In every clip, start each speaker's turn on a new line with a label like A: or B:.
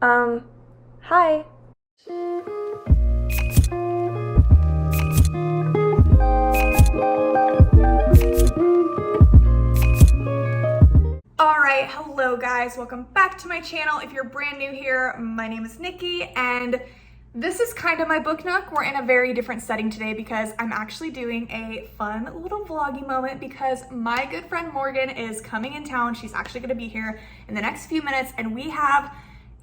A: Hi. Alright, hello guys, welcome back to my channel. If you're brand new here, my name is Nikki, and this is kind of my book nook. We're in a very different setting today because I'm actually doing a fun little vloggy moment because my good friend Morgan is coming in town. She's actually going to be here in the next few minutes, and we have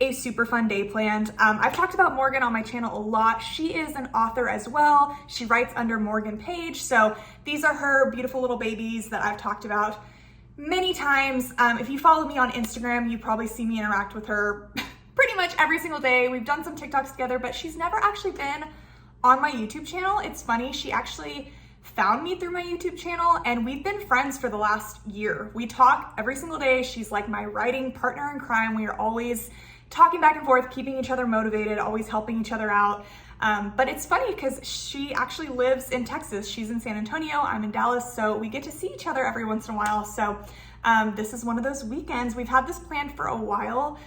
A: a super fun day planned. I've talked about Morgan on my channel a lot. She is an author as well. She writes under Morgan Paige, so these are her beautiful little babies that I've talked about many times. If you follow me on Instagram, you probably see me interact with her pretty much every single day. We've done some TikToks together, but she's never actually been on my YouTube channel. It's funny, she actually found me through my YouTube channel, and we've been friends for the last year. We talk every single day. She's like my writing partner in crime. We are always talking back and forth, keeping each other motivated, always helping each other out. But it's funny because she actually lives in Texas. She's in San Antonio, I'm in Dallas, so we get to see each other every once in a while. So this is one of those weekends. We've had this planned for a while.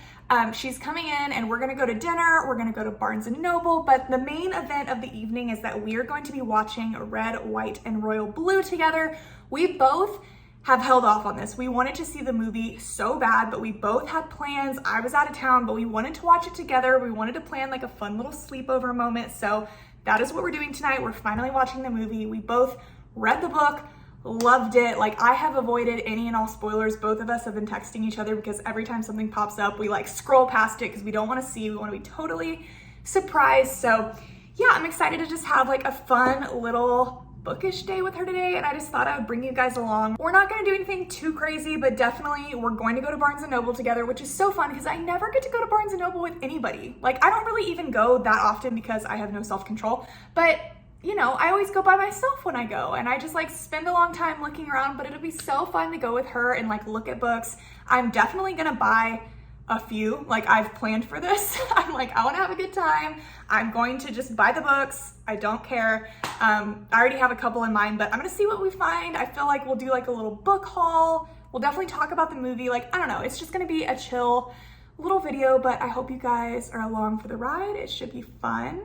A: She's coming in and we're gonna go to dinner, we're gonna go to Barnes & Noble, but the main event of the evening is that we are going to be watching Red, White, and Royal Blue together. We both have held off on this. We wanted to see the movie so bad, but we both had plans. I was out of town, but we wanted to watch it together. We wanted to plan like a fun little sleepover moment. So that is what we're doing tonight. We're finally watching the movie. We both read the book, loved it. Like, I have avoided any and all spoilers. Both of us have been texting each other because every time something pops up, we like scroll past it because we don't want to see. We want to be totally surprised. So yeah, I'm excited to just have like a fun little bookish day with her today, and I just thought I would bring you guys along. We're not going to do anything too crazy, but definitely we're going to go to Barnes & Noble together, which is so fun because I never get to go to Barnes & Noble with anybody. Like, I don't really even go that often because I have no self-control, but you know, I always go by myself when I go, and I just like spend a long time looking around, but it'll be so fun to go with her and like look at books. I'm definitely gonna buy a few, like I've planned for this. I'm like, I want to have a good time. I'm going to just buy the books. I don't care. I already have a couple in mind, but I'm gonna see what we find. I feel like we'll do like a little book haul. We'll definitely talk about the movie. Like, I don't know, it's just gonna be a chill little video, but I hope you guys are along for the ride. It should be fun.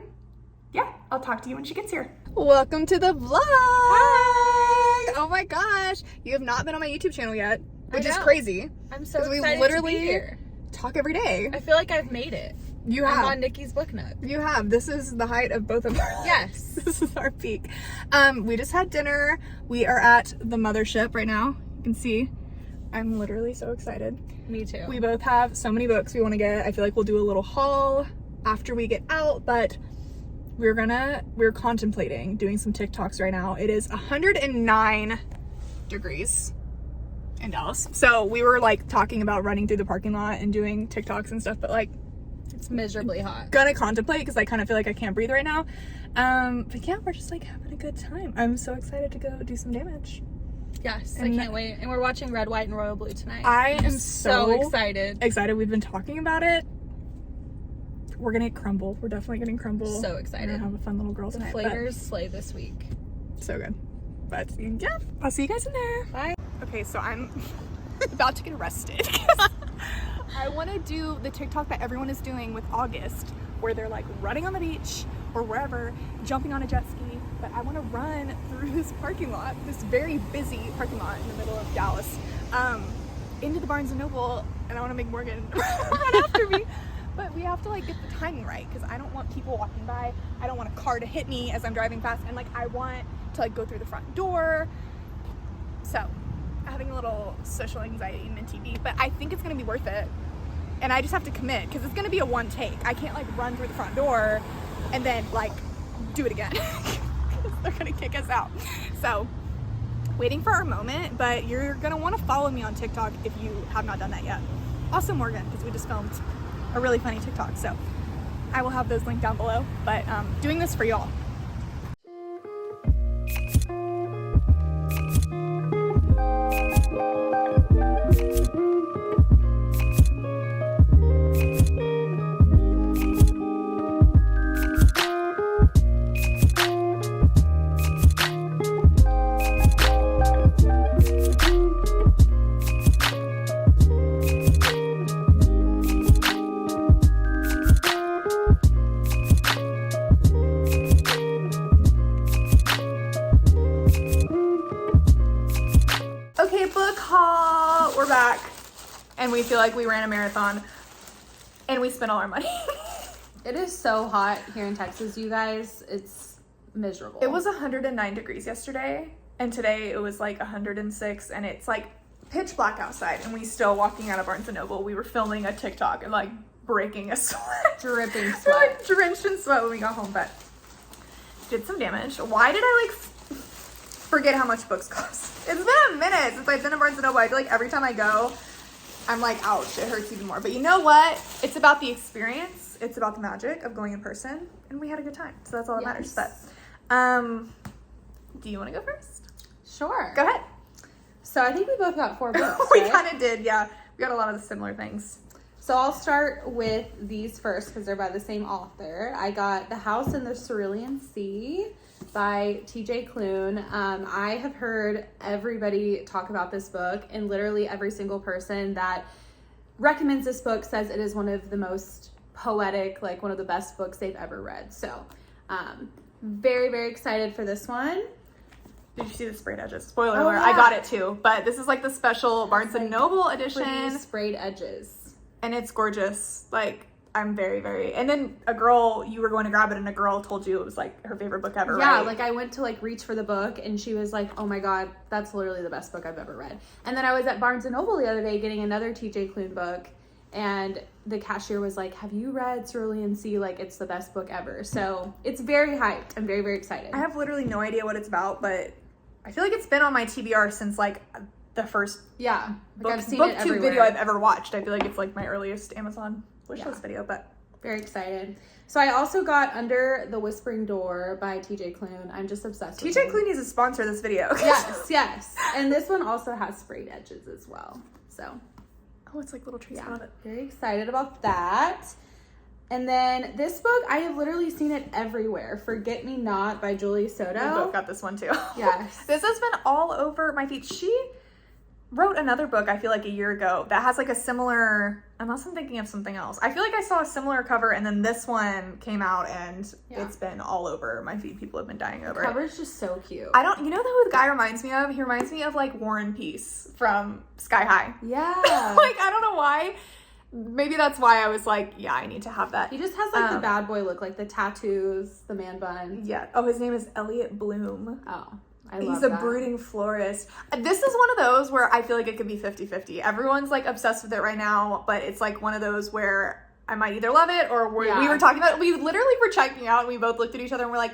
A: Yeah, I'll talk to you when she gets here. Welcome to the vlog. Hi. Oh my gosh, you have not been on my YouTube channel yet, which is crazy.
B: I'm so excited
A: we literally
B: to be here.
A: Talk every day.
B: I feel like I've made it.
A: You have.
B: I'm on Nikki's book nook.
A: You have. This is the height of both of our
B: Yes.
A: This is our peak. We just had dinner. We are at the mothership right now. You can see. I'm literally so excited.
B: Me too.
A: We both have so many books we want to get. I feel like we'll do a little haul after we get out, but we're contemplating doing some TikToks right now. It is 109 degrees in Dallas. So we were like talking about running through the parking lot and doing TikToks and stuff, but like
B: it's miserably hot.
A: Gonna contemplate because I kind of feel like I can't breathe right now. But yeah, we're just like having a good time. I'm so excited to go do some damage.
B: Yes,
A: And
B: I can't wait. And we're watching Red, White, and Royal Blue tonight.
A: I
B: I'm
A: am so
B: excited.
A: We've been talking about it. We're gonna get crumble. We're definitely getting crumble.
B: So excited.
A: We're gonna have a fun little girls'
B: The
A: night.
B: flavors slay this week.
A: So good. But yeah, I'll see you guys in there.
B: Bye.
A: Okay, so I'm about to get arrested. I want to do the TikTok that everyone is doing with August, where they're like running on the beach or wherever, jumping on a jet ski. But I want to run through this parking lot, this very busy parking lot in the middle of Dallas, into the Barnes & Noble, and I want to make Morgan run after me. But we have to like get the timing right because I don't want people walking by. I don't want a car to hit me as I'm driving fast, and like I want to like go through the front door. So having a little social anxiety minty beat, but I think it's gonna be worth it. And I just have to commit because it's gonna be a one take. I can't like run through the front door and then like do it again. They're gonna kick us out. So waiting for our moment, but you're gonna want to follow me on TikTok if you have not done that yet. Also Morgan, because we just filmed a really funny TikTok, so I will have those linked down below, but doing this for y'all. and we feel like we ran a marathon and we spent all our money.
B: It is so hot here in Texas, you guys. It's miserable.
A: It was 109 degrees yesterday, and today it was like 106, and it's like pitch black outside, and we still walking out of Barnes & Noble. We were filming a TikTok and like breaking a sweat.
B: Dripping sweat.
A: We're like drenched in sweat when we got home, but did some damage. Why did I like forget how much books cost? It's been a minute since I've been to Barnes & Noble. I feel like every time I go, I'm like, ouch, it hurts even more. But you know what? It's about the experience. It's about the magic of going in person, and we had a good time. So that's all that matters. But do you want to go first?
B: Sure.
A: Go ahead.
B: So I think we both got 4 books,
A: We
B: right?
A: kind of did, yeah. We got a lot of the similar things.
B: So I'll start with these first because they're by the same author. I got The House in the Cerulean Sea by TJ Klune. I have heard everybody talk about this book, and literally every single person that recommends this book says it is one of the most poetic, like one of the best books they've ever read. So very, very excited for this one.
A: Did you see the sprayed edges? Spoiler
B: Oh,
A: alert,
B: yeah.
A: I got it too. But this is like the special Barnes & Noble edition.
B: Pretty sprayed edges.
A: And it's gorgeous. Like, I'm very, very... And then a girl, you were going to grab it, and a girl told you it was like her favorite book ever,
B: Yeah,
A: right?
B: like I went to like reach for the book, and she was like, oh my god, that's literally the best book I've ever read. And then I was at Barnes & Noble the other day getting another TJ Klune book, and the cashier was like, have you read Cerulean Sea? Like, it's the best book ever. So it's very hyped. I'm very, very excited.
A: I have literally no idea what it's about, but I feel like it's been on my TBR since like the first
B: Yeah,
A: book,
B: like I've seen
A: BookTube
B: it everywhere.
A: video I've ever watched. I feel like it's like my earliest Amazon wishlist video, but
B: Very excited. So I also got Under the Whispering Door by TJ Klune. I'm just obsessed with
A: TJ
B: him.
A: Klune needs to sponsor this video.
B: Yes. And this one also has sprayed edges as well. So
A: Oh, it's like little trees on it.
B: very excited about that. And then this book, I have literally seen it everywhere. Forget Me Not by Julie Soto.
A: We both got this one too.
B: Yes.
A: This has been all over my feed. She wrote another book, I feel like a year ago, that has like a similar, unless I'm thinking of something else. I feel like I saw a similar cover, and then this one came out, and it's been all over my feed. People have been dying over
B: The
A: it.
B: cover's just so cute.
A: You know who the guy reminds me of? He reminds me of like War and Peace from Sky High.
B: Yeah.
A: Like, I don't know why. Maybe that's why I was like, yeah, I need to have that.
B: He just has like the bad boy look, like the tattoos, the man bun.
A: Yeah. Oh, his name is Elliot Bloom.
B: Oh, I
A: He's
B: love
A: a
B: that.
A: brooding florist. This is one of those where I feel like it could be 50-50. Everyone's like obsessed with it right now, but it's like one of those where I might either love it or we were talking about it. We literally were checking out, and we both looked at each other and we're like,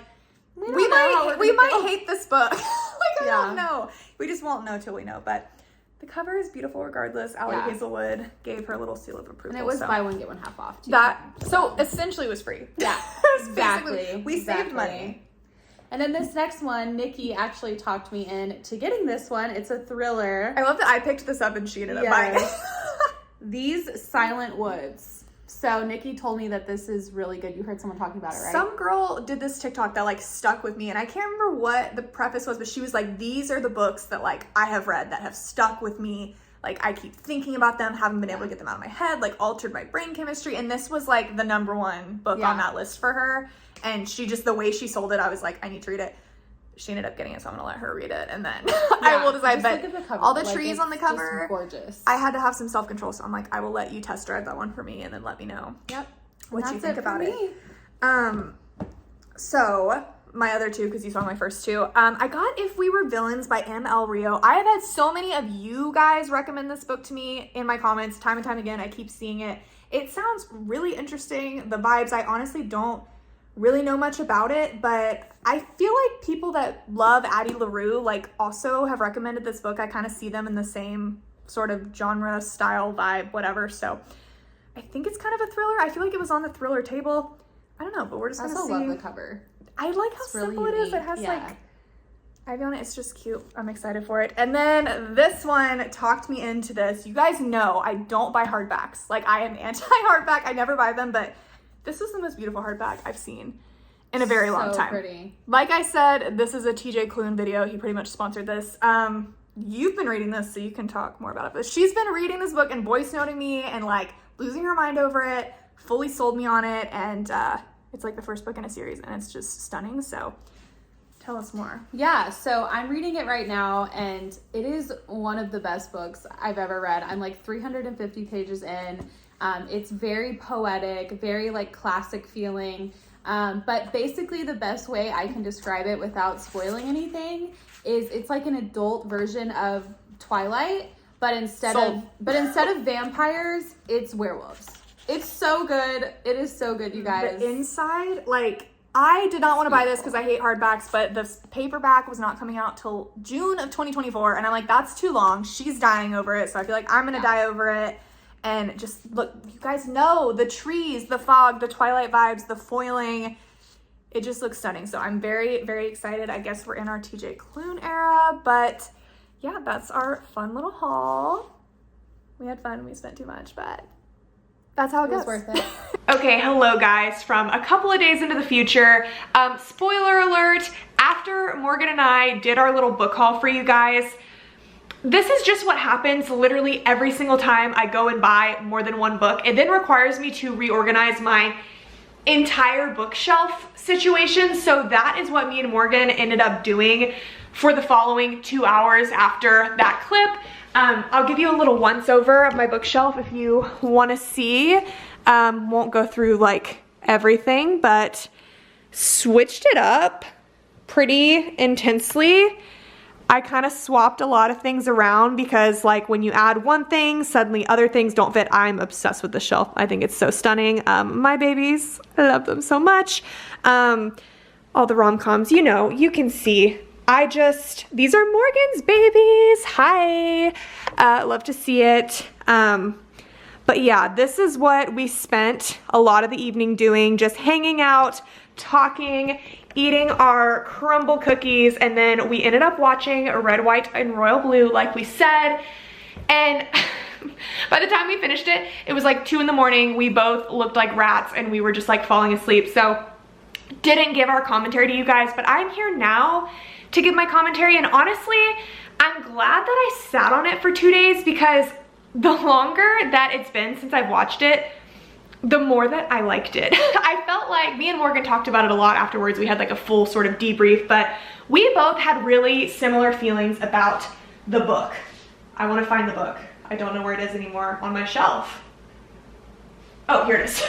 A: we might hate this book. Like, I don't know. We just won't know till we know. But the cover is beautiful regardless. Allie Hazelwood gave her little seal of approval.
B: And it was buy one, get one half off too.
A: So essentially it was free.
B: Yeah,
A: Exactly. We saved money.
B: And then this next one, Nikki actually talked me into getting this one. It's a thriller.
A: I love that I picked this up and she ended up buying it.
B: These Silent Woods. So Nikki told me that this is really good. You heard someone talking about it, right?
A: Some girl did this TikTok that like stuck with me, and I can't remember what the preface was, but she was like, these are the books that like I have read that have stuck with me. Like, I keep thinking about them, haven't been able to get them out of my head, like altered my brain chemistry. And this was like the number one book on that list for her. And she just, the way she sold it, I was like, I need to read it. She ended up getting it, so I'm gonna let her read it, and then I will decide. But all the trees on the cover,
B: gorgeous.
A: I had to have some self-control, so I'm like, I will let you test drive that one for me, and then let me know what you think about it. So my other two, because you saw my first two, I got If We Were Villains by M.L. Rio. I have had so many of you guys recommend this book to me in my comments time and time again. I keep seeing it. It sounds really interesting. The vibes, I honestly don't really know much about it, but I feel like people that love Addie LaRue like also have recommended this book. I kind of see them in the same sort of genre, style, vibe, whatever. So I think it's kind of a thriller. I feel like it was on the thriller table. I don't know, but we're just gonna see.
B: I also love the cover.
A: I like how simple it is. It has like ivy on it. It's just cute. I'm excited for it. And then this one talked me into this. You guys know I don't buy hardbacks. Like, I am anti-hardback. I never buy them, but this is the most beautiful hardback I've seen in a very long time.
B: Pretty.
A: Like I said, this is a TJ Klune video. He pretty much sponsored this. You've been reading this, so you can talk more about it. But she's been reading this book and voice noting me and like losing her mind over it, fully sold me on it. And it's like the first book in a series, and it's just stunning. So Tell us more.
B: Yeah, so I'm reading it right now, and it is one of the best books I've ever read. I'm like 350 pages in. It's very poetic, very like classic feeling. But basically the best way I can describe it without spoiling anything is it's like an adult version of Twilight, but instead of vampires, it's werewolves. It's so good. It is so good, you guys.
A: The inside, like, I did not want to buy this because I hate hardbacks, but the paperback was not coming out till June of 2024, and I'm like, that's too long. She's dying over it, so I feel like I'm gonna die over it. And just look, you guys know the trees, the fog, the Twilight vibes, the foiling. It just looks stunning. So I'm very, very excited. I guess we're in our TJ Klune era, but yeah, that's our fun little haul. We had fun. We spent too much, but that's how it goes.
B: It was worth it.
A: Okay, hello guys, from a couple of days into the future. Spoiler alert, after Morgan and I did our little book haul for you guys, this is just what happens literally every single time I go and buy more than one book. It then requires me to reorganize my entire bookshelf situation. So that is what me and Morgan ended up doing for the following 2 hours after that clip. I'll give you a little once over of my bookshelf if you want to see. Won't go through like everything, but switched it up pretty intensely. I kind of swapped a lot of things around because like when you add one thing, suddenly other things don't fit. I'm obsessed with the shelf. I think it's so stunning. My babies, I love them so much. All the rom-coms, you know, you can see. These are Morgan's babies. Hi. Love to see it. But yeah, this is what we spent a lot of the evening doing, just hanging out, talking, eating our crumble cookies, and then we ended up watching Red, White, and Royal Blue like we said. And by the time we finished it, it was like 2 in the morning. We both looked like rats and we were just like falling asleep. So didn't give our commentary to you guys, but I'm here now to give my commentary. And honestly, I'm glad that I sat on it for 2 days because the longer that it's been since I've watched it, the more that I liked it. I felt like me and Morgan talked about it a lot afterwards. We had like a full sort of debrief, but we both had really similar feelings about the book. I want to find the book. I don't know where it is anymore on my shelf. Oh, here it is.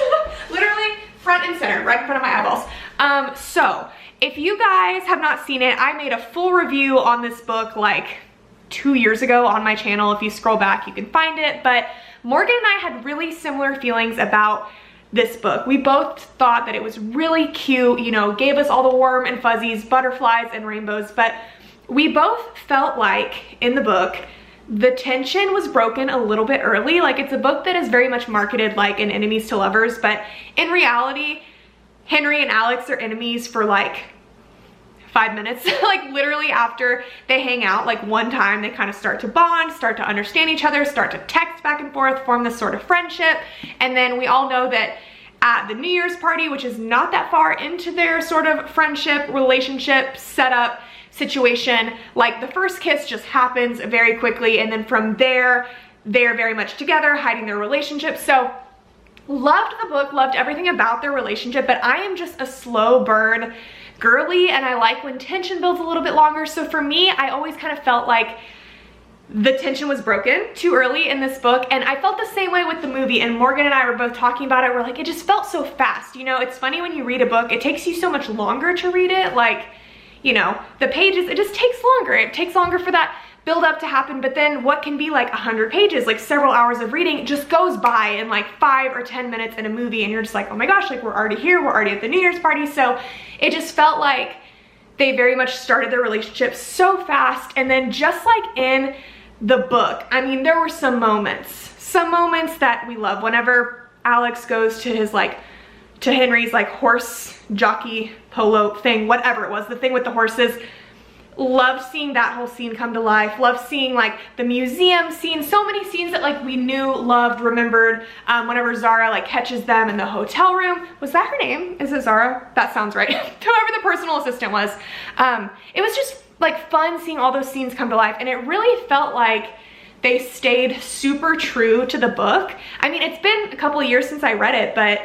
A: Literally front and center, right in front of my eyeballs. So if you guys have not seen it, I made a full review on this book like 2 years ago on my channel. If you scroll back, you can find it. But Morgan and I had really similar feelings about this book. We both thought that it was really cute, you know, gave us all the warm and fuzzies, butterflies and rainbows, but we both felt like in the book, the tension was broken a little bit early. Like it's a book that is very much marketed like an enemies to lovers, but in reality, Henry and Alex are enemies for like 5 minutes. Like literally after they hang out like one time, they kind of start to bond, start to understand each other, start to text back and forth, form this sort of friendship. And then we all know that at the New Year's party, which is not that far into their sort of friendship, relationship, setup situation, like the first kiss just happens very quickly. And then from there, they're very much together, hiding their relationship. So loved the book, loved everything about their relationship, but I am just a slow burn girly and I like when tension builds a little bit longer. So for me, I always kind of felt like the tension was broken too early in this book, and I felt the same way with the movie. And Morgan and I were both talking about it. We're like, it just felt so fast. You know, it's funny when you read a book, it takes you so much longer to read it. Like, you know, the pages, it just takes longer. It takes longer for that build up to happen, but then what can be like 100 pages, like several hours of reading, just goes by in like 5 or 10 minutes in a movie, and you're just like, oh my gosh, like we're already here, we're already at the New Year's party. So it just felt like they very much started their relationship so fast. And then just like in the book, I mean, there were some moments that we love. Whenever Alex goes to his like, to Henry's like horse jockey polo thing, whatever it was, the thing with the horses, loved seeing that whole scene come to life. Loved seeing like the museum scene, so many scenes that like we knew, loved, remembered. Whenever Zara like catches them in the hotel room, was that her name? Is it Zara? That sounds right. Whoever the personal assistant was. It was just like fun seeing all those scenes come to life, and it really felt like they stayed super true to the book. I mean, it's been a couple of years since I read it, but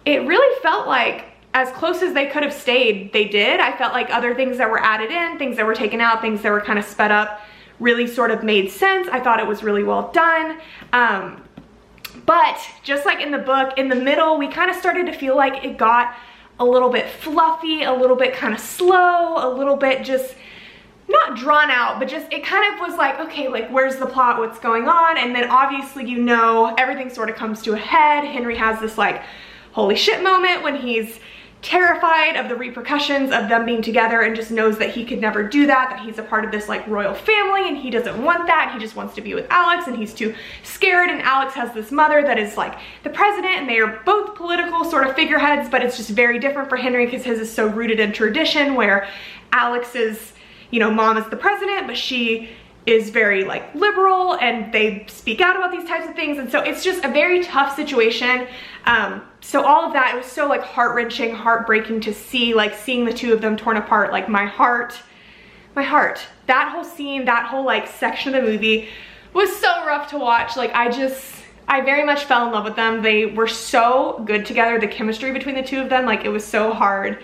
A: it really felt like as close as they could have stayed, they did. I felt like other things that were added in, things that were taken out, things that were kind of sped up really sort of made sense. I thought it was really well done. But just like in the book, in the middle, we kind of started to feel like it got a little bit fluffy, a little bit kind of slow, a little bit just not drawn out, but just it kind of was like, okay, like where's the plot, what's going on? And then obviously, you know, everything sort of comes to a head. Henry has this like holy shit moment when he's terrified of the repercussions of them being together and just knows that he could never do that, that he's a part of this like royal family and he doesn't want that. He just wants to be with Alex and he's too scared. And Alex has this mother that is like the president and they are both political sort of figureheads, but it's just very different for Henry because his is so rooted in tradition, where Alex's, you know, mom is the president, but she is very like liberal and they speak out about these types of things. And so it's just a very tough situation. So all of that, it was so like heart-wrenching, heartbreaking to see, like seeing the two of them torn apart. Like my heart, that whole scene, that whole like section of the movie was so rough to watch. Like I very much fell in love with them. They were so good together. The chemistry between the two of them, like it was so hard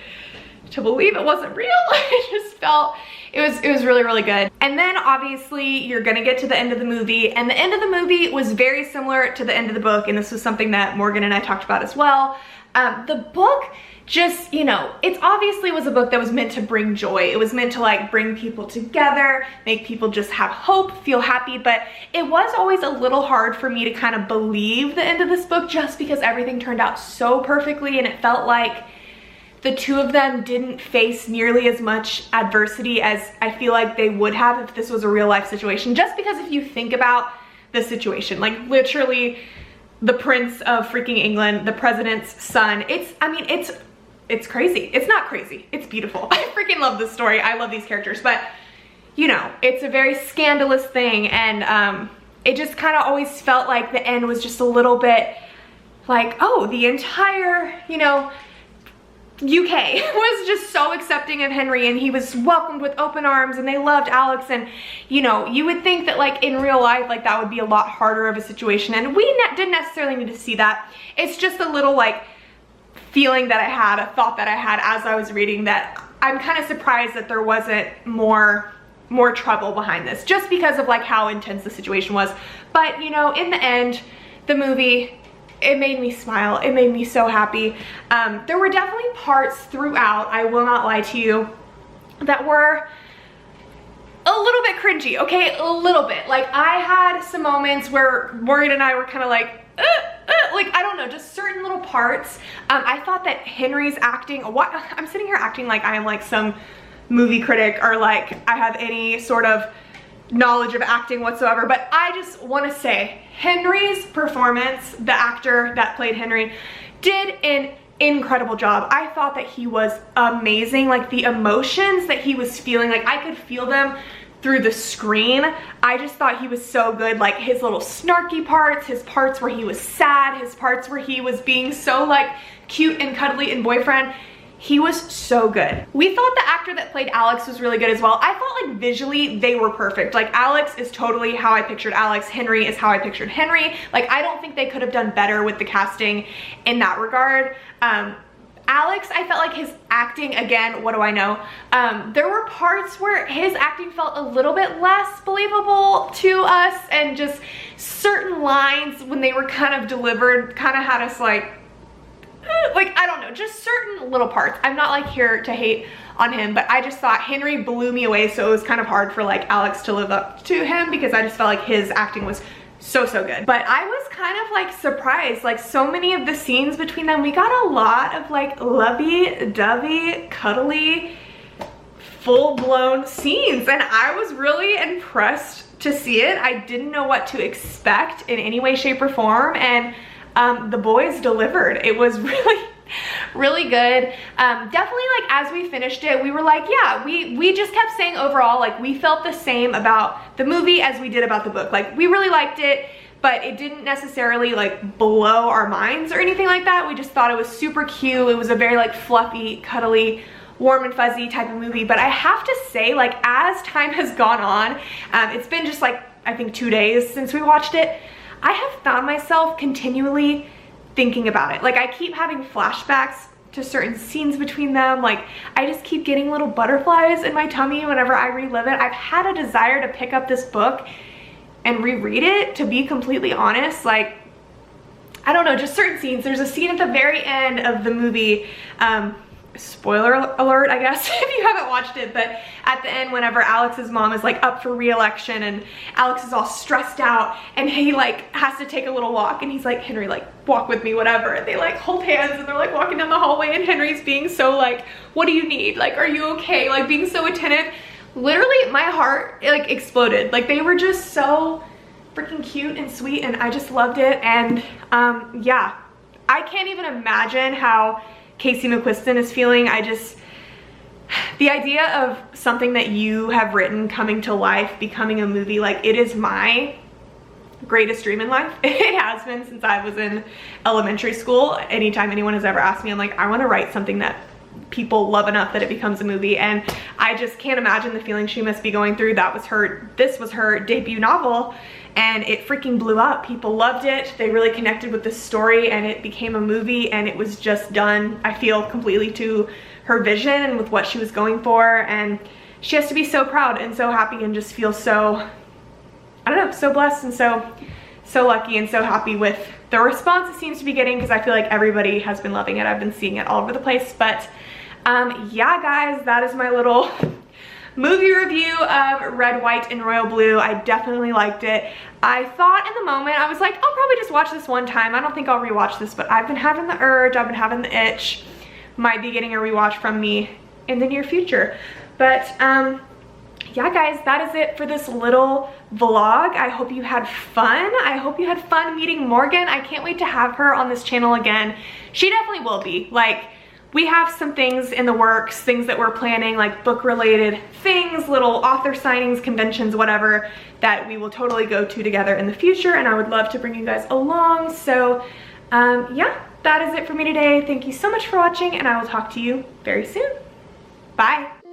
A: to believe it wasn't real. I just felt it was really, really good. And then obviously you're gonna get to the end of the movie, and the end of the movie was very similar to the end of the book, and this was something that Morgan and I talked about as well. The book just, you know, it obviously was a book that was meant to bring joy. It was meant to like bring people together, make people just have hope, feel happy, but it was always a little hard for me to kind of believe the end of this book just because everything turned out so perfectly, and it felt like the two of them didn't face nearly as much adversity as I feel like they would have if this was a real life situation. Just because if you think about the situation, like literally the Prince of freaking England, the president's son, I mean, it's crazy. It's not crazy, it's beautiful. I freaking love this story. I love these characters, but you know, it's a very scandalous thing, and it just kind of always felt like the end was just a little bit like, oh, the entire, you know, UK was just so accepting of Henry and he was welcomed with open arms and they loved Alex. And you know, you would think that like in real life, like that would be a lot harder of a situation, and we didn't necessarily need to see that. It's just a little like feeling that I had, a thought that I had as I was reading, that I'm kind of surprised that there wasn't more trouble behind this, just because of like how intense the situation was. But you know, in the end, the movie, it made me smile. It made me so happy. There were definitely parts throughout, I will not lie to you, that were a little bit cringy, okay? A little bit. Like I had some moments where Morgan and I were kind of like I don't know, just certain little parts. I thought that Henry's acting, I'm sitting here acting like I am like some movie critic or like I have any sort of knowledge of acting whatsoever, but I just want to say Henry's performance, the actor that played Henry, did an incredible job. I thought that he was amazing. Like the emotions that he was feeling, like I could feel them through the screen. I just thought he was so good. Like his little snarky parts, his parts where he was sad, his parts where he was being so like cute and cuddly and boyfriend. He was so good. We thought the actor that played Alex was really good as well. I felt like visually they were perfect. Like Alex is totally how I pictured Alex. Henry is how I pictured Henry. Like I don't think they could have done better with the casting in that regard. Alex, I felt like his acting, again, what do I know? There were parts where his acting felt a little bit less believable to us, and just certain lines when they were kind of delivered kind of had us like I don't know, just certain little parts. I'm not like here to hate on him, but I just thought Henry blew me away, so it was kind of hard for like Alex to live up to him because I just felt like his acting was so good. But I was kind of like surprised, like so many of the scenes between them, we got a lot of like lovey-dovey, cuddly, full-blown scenes, and I was really impressed to see it. I didn't know what to expect in any way, shape, or form, and the boys delivered. It was really good. Definitely like as we finished it, we were like, yeah, we just kept saying overall, like we felt the same about the movie as we did about the book. Like we really liked it, but it didn't necessarily like blow our minds or anything like that. We just thought it was super cute. It was a very like fluffy, cuddly, warm and fuzzy type of movie. But I have to say, like as time has gone on, it's been just like I think 2 days since we watched it, I have found myself continually thinking about it. Like I keep having flashbacks to certain scenes between them. Like, I just keep getting little butterflies in my tummy whenever I relive it. I've had a desire to pick up this book and reread it, to be completely honest. Like, I don't know, just certain scenes. There's a scene at the very end of the movie, spoiler alert, I guess, if you haven't watched it, but at the end, whenever Alex's mom is like up for re-election and Alex is all stressed out and he like has to take a little walk and he's like, Henry, like walk with me, whatever. And they like hold hands and they're like walking down the hallway and Henry's being so like, what do you need? Like, are you okay? Like being so attentive. Literally my heart like exploded. Like they were just so freaking cute and sweet and I just loved it. And yeah, I can't even imagine how Casey McQuiston is feeling. The idea of something that you have written coming to life, becoming a movie, like it is my greatest dream in life. It has been since I was in elementary school. Anytime anyone has ever asked me, I'm like, I want to write something that people love enough that it becomes a movie. And I just can't imagine the feeling she must be going through. This was her debut novel and it freaking blew up. People loved it. They really connected with this story and it became a movie and it was just done, I feel, completely to her vision and with what she was going for. And she has to be so proud and so happy and just feel so, I don't know, so blessed and so lucky and so happy with the response it seems to be getting, because I feel like everybody has been loving it. I've been seeing it all over the place. But yeah, guys, that is my little movie review of Red, White, and Royal Blue. I definitely liked it. I thought in the moment, I was like, I'll probably just watch this one time. I don't think I'll rewatch this, but I've been having the urge, I've been having the itch. Might be getting a rewatch from me in the near future. But yeah, guys, that is it for this little vlog. I hope you had fun. I hope you had fun meeting Morgan. I can't wait to have her on this channel again. She definitely will be. Like, we have some things in the works, things that we're planning, like book-related things, little author signings, conventions, whatever, that we will totally go to together in the future, and I would love to bring you guys along. So, yeah, that is it for me today. Thank you so much for watching, and I will talk to you very soon. Bye.